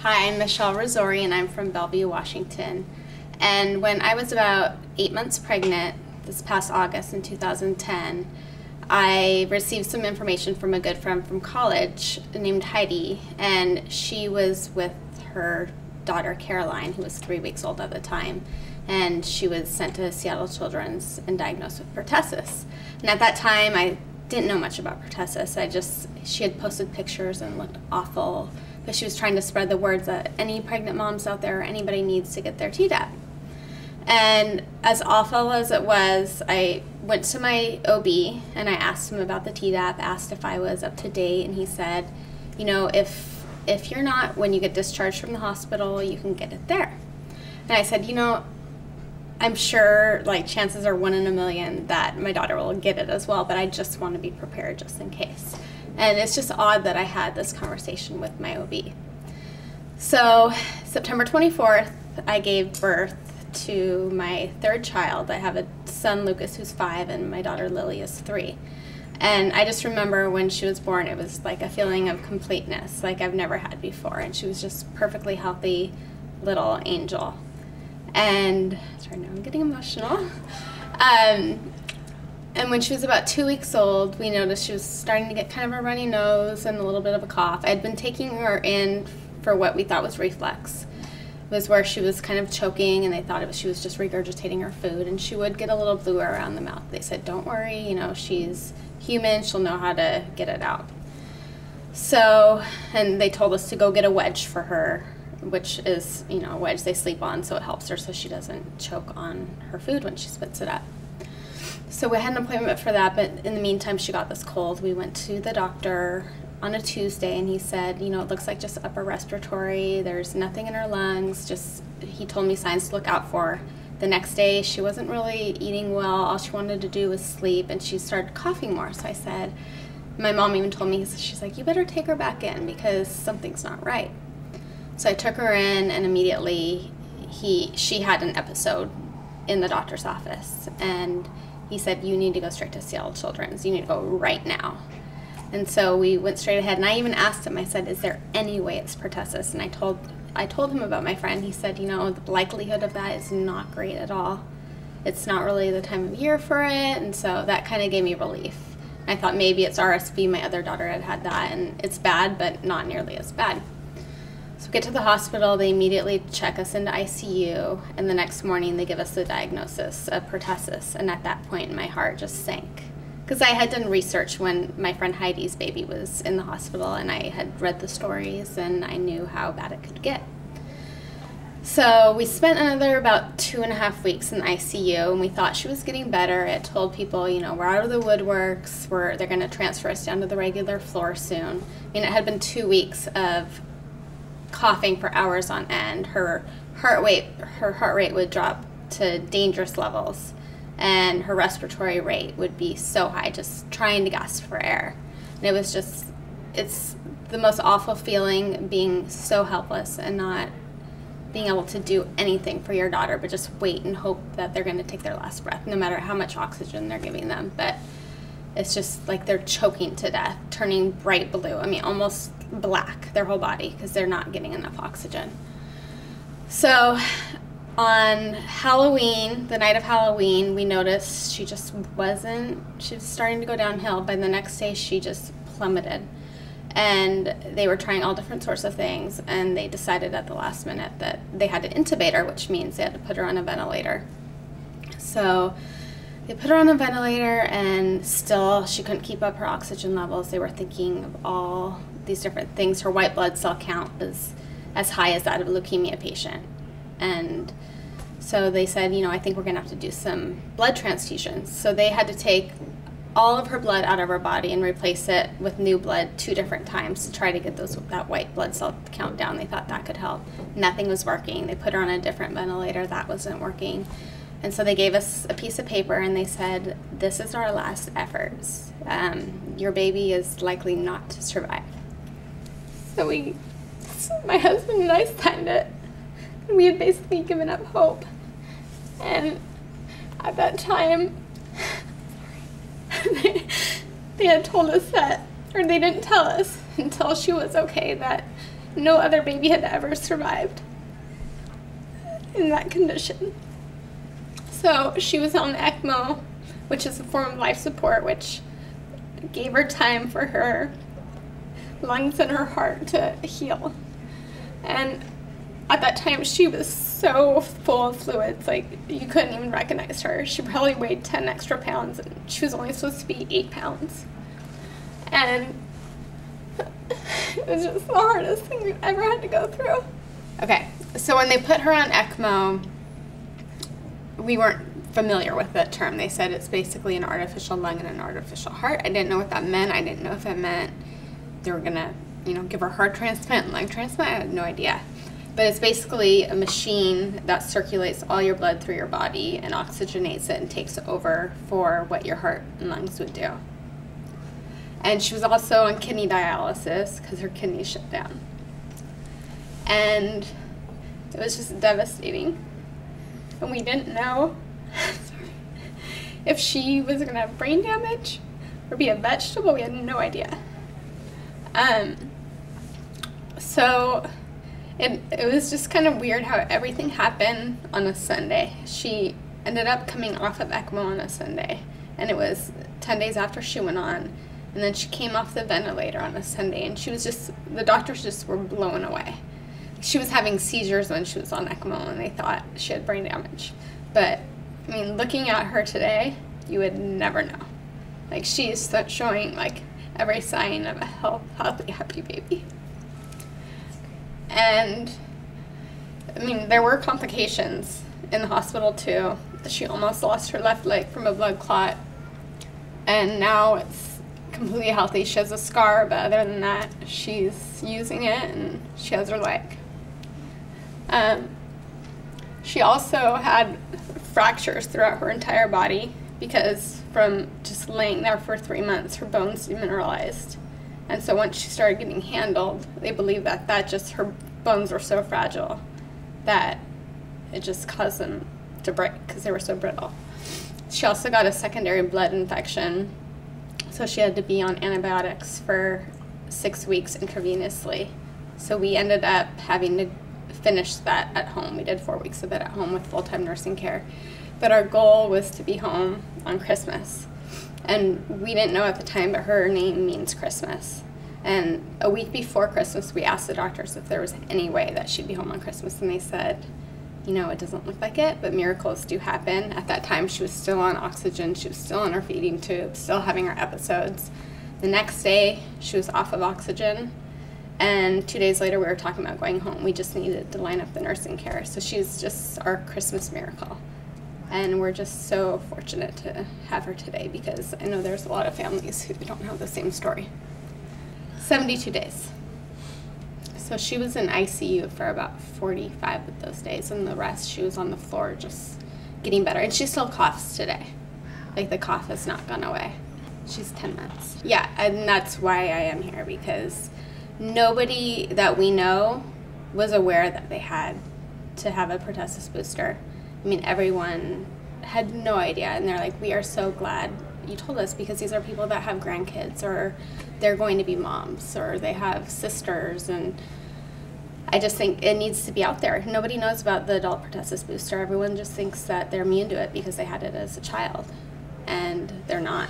Hi, I'm Michelle Rizzori, and I'm from Bellevue, Washington. And when I was about 8 months pregnant, this past August in 2010, I received some information from a good friend from college named Heidi, and she was with her daughter Caroline, who was 3 weeks old at the time, and she was sent to Seattle Children's and diagnosed with pertussis. And at that time, I didn't know much about pertussis. She had posted pictures and looked awful, but she was trying to spread the words that any pregnant moms out there or anybody needs to get their Tdap. And as awful as it was, I went to my OB and I asked him about the Tdap, asked if I was up to date, and he said, you know, if you're not, when you get discharged from the hospital, you can get it there. And I said, you know, I'm sure like chances are 1 in a million that my daughter will get it as well, but I just want to be prepared just in case. And it's just odd that I had this conversation with my OB. So September 24th, I gave birth to my third child. I have a son, Lucas, who's 5, and my daughter, Lily, is 3. And I just remember when she was born, it was like a feeling of completeness, like I've never had before. And she was just perfectly healthy little angel. And, sorry, now I'm getting emotional. And when she was about 2 weeks old, we noticed she was starting to get kind of a runny nose and a little bit of a cough. I'd been taking her in for what we thought was reflux. It was where she was kind of choking, and they thought she was just regurgitating her food, and she would get a little blue around the mouth. They said, don't worry, you know, she's human, she'll know how to get it out. So, and they told us to go get a wedge for her, which is, you know, a wedge they sleep on, so it helps her so she doesn't choke on her food when she spits it up. So we had an appointment for that, but in the meantime, she got this cold. We went to the doctor on a Tuesday, and he said, you know, it looks like just upper respiratory. There's nothing in her lungs. He told me signs to look out for. The next day, she wasn't really eating well. All she wanted to do was sleep, and she started coughing more. So I said, my mom even told me, she's like, you better take her back in because something's not right. So I took her in, and immediately she had an episode in the doctor's office, and he said, you need to go straight to Seattle Children's. You need to go right now. And so we went straight ahead, and I even asked him, I said, is there any way it's pertussis? And I told him about my friend. He said, you know, the likelihood of that is not great at all. It's not really the time of year for it, and so that kind of gave me relief. I thought maybe it's RSV. My other daughter had that, and it's bad, but not nearly as bad. So we get to the hospital, they immediately check us into ICU, and the next morning they give us the diagnosis of pertussis, and at that point my heart just sank. Because I had done research when my friend Heidi's baby was in the hospital, and I had read the stories, and I knew how bad it could get. So we spent another about 2.5 weeks in the ICU, and we thought she was getting better. It told people, you know, we're out of the woodworks, they're going to transfer us down to the regular floor soon. I mean, it had been 2 weeks of coughing for hours on end. Her heart rate would drop to dangerous levels, and her respiratory rate would be so high, just trying to gasp for air. And it was just, it's the most awful feeling, being so helpless and not being able to do anything for your daughter, but just wait and hope that they're going to take their last breath, no matter how much oxygen they're giving them. But it's just like they're choking to death, turning bright blue. I mean, almost black, their whole body, because they're not getting enough oxygen. So on Halloween, the night of Halloween, we noticed she was starting to go downhill. By the next day, she just plummeted. And they were trying all different sorts of things, and they decided at the last minute that they had to intubate her, which means they had to put her on a ventilator. So they put her on a ventilator, and still she couldn't keep up her oxygen levels. They were thinking of all these different things. Her white blood cell count was as high as that of a leukemia patient. And so they said, you know, I think we're going to have to do some blood transfusions. So they had to take all of her blood out of her body and replace it with new blood 2 different times to try to get that white blood cell count down. They thought that could help. Nothing was working. They put her on a different ventilator. That wasn't working. And so they gave us a piece of paper, and they said, this is our last efforts. Your baby is likely not to survive. So my husband and I signed it, and we had basically given up hope. And at that time, they had told us that, or they didn't tell us until she was okay, that no other baby had ever survived in that condition. So she was on ECMO, which is a form of life support, which gave her time for her lungs and her heart to heal. And at that time, she was so full of fluids, like you couldn't even recognize her. She probably weighed 10 extra pounds, and she was only supposed to be 8 pounds. And it was just the hardest thing we've ever had to go through. Okay, so when they put her on ECMO, we weren't familiar with that term. They said it's basically an artificial lung and an artificial heart. I didn't know what that meant. I didn't know if it meant they were gonna, give her heart transplant and lung transplant. I had no idea. But it's basically a machine that circulates all your blood through your body and oxygenates it and takes over for what your heart and lungs would do. And she was also on kidney dialysis because her kidneys shut down. And it was just devastating. And we didn't know if she was going to have brain damage or be a vegetable. We had no idea. So it was just kind of weird how everything happened on a Sunday. She ended up coming off of ECMO on a Sunday, and it was 10 days after she went on. And then she came off the ventilator on a Sunday, and she was just, the doctors just were blown away. She was having seizures when she was on ECMO, and they thought she had brain damage. But, I mean, looking at her today, you would never know. Like, she is showing, like, every sign of a healthy, happy baby. And, I mean, there were complications in the hospital, too. She almost lost her left leg from a blood clot, and now it's completely healthy. She has a scar, but other than that, she's using it, and she has her leg. She also had fractures throughout her entire body because from just laying there for 3 months, her bones demineralized. And so once she started getting handled, they believe that just her bones were so fragile that it just caused them to break because they were so brittle. She also got a secondary blood infection, so she had to be on antibiotics for 6 weeks intravenously. So we ended up having to finish that at home. We did 4 weeks of it at home with full-time nursing care. But our goal was to be home on Christmas. And we didn't know at the time, but her name means Christmas. And a week before Christmas, we asked the doctors if there was any way that she'd be home on Christmas, and they said, it doesn't look like it, but miracles do happen. At that time, she was still on oxygen. She was still on her feeding tube, still having her episodes. The next day, she was off of oxygen. And 2 days later, we were talking about going home. We just needed to line up the nursing care. So she's just our Christmas miracle. And we're just so fortunate to have her today because I know there's a lot of families who don't have the same story. 72 days. So she was in ICU for about 45 of those days, and the rest she was on the floor just getting better. And she still coughs today. Like, the cough has not gone away. She's 10 months. Yeah, and that's why I am here, because nobody that we know was aware that they had to have a pertussis booster. I mean, everyone had no idea, and they're like, we are so glad you told us, because these are people that have grandkids, or they're going to be moms, or they have sisters, and I just think it needs to be out there. Nobody knows about the adult pertussis booster. Everyone just thinks that they're immune to it because they had it as a child, and they're not.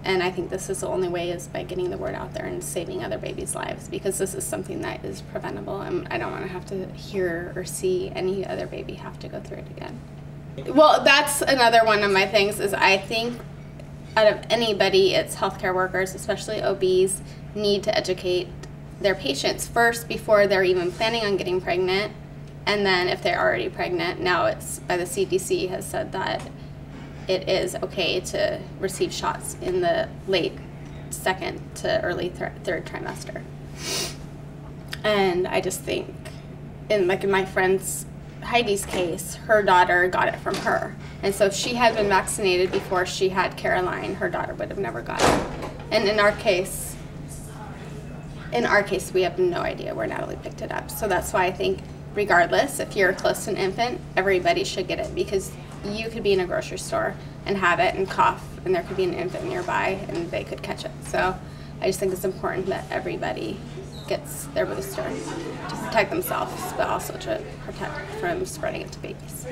And I think this is the only way, is by getting the word out there and saving other babies' lives, because this is something that is preventable, and I don't want to have to hear or see any other baby have to go through it again. Well, that's another one of my things, is I think out of anybody, it's healthcare workers, especially OBs, need to educate their patients first before they're even planning on getting pregnant, and then if they're already pregnant. Now it's by the CDC has said that it is okay to receive shots in the late second to early third trimester. And I just think, in my friend's Heidi's case, her daughter got it from her. And so if she had been vaccinated before she had Caroline, her daughter would have never got it. And in our case, we have no idea where Natalie picked it up. So that's why I think, regardless, if you're close to an infant, everybody should get it, because you could be in a grocery store and have it and cough, and there could be an infant nearby and they could catch it. So I just think it's important that everybody gets their booster to protect themselves, but also to protect from spreading it to babies.